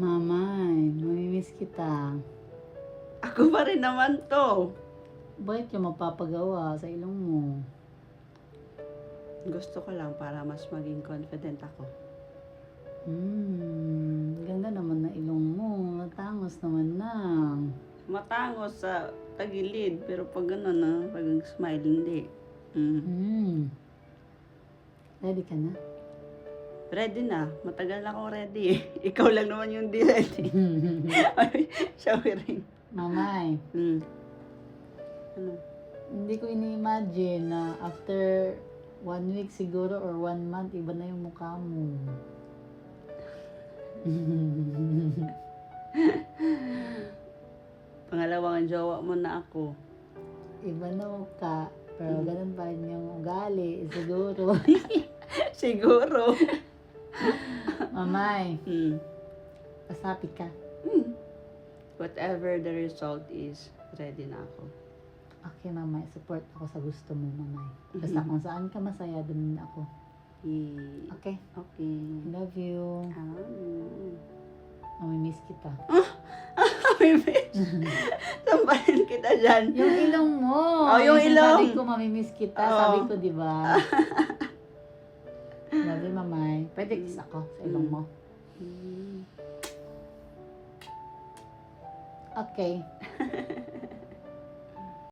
Mamay, mamimiss kita. Ako pa rin naman to. Bakit yung mapapagawa sa ilong mo? Gusto ko lang para mas maging confident ako. Ganda naman na ilong mo. Matangos naman na. Matangos sa tagilid, pero pag gano'n na, pag smile, hindi. Ready ka na? Ready na. Matagal na akong ready eh. Ikaw lang naman yung di ready. Ay, showering. Mamay, Ano? hindi ko ini-imagine na after 1 week siguro or 1 month, iba na yung mukha mo. Pangalawang jowa mo na ako. Iba na mukha. Pero ganun pa rin yung ugali, siguro. Siguro. Mamay, Hmm. pasapit ka. Whatever the result is, ready na ako. Okay, mamay, support ako sa gusto mo, mamay. Basta kung saan ka masaya, dun ako. Okay, Okay. I love you. Mamimiss kita. Sampahin kita dyan. Yung ilong mo. Oh, yung ilong. Sabi ko, mamimiss kita. Oo. Sabi ko, di ba? Love you, mamay. Pwede kiss ako sa ilong mo. Okay.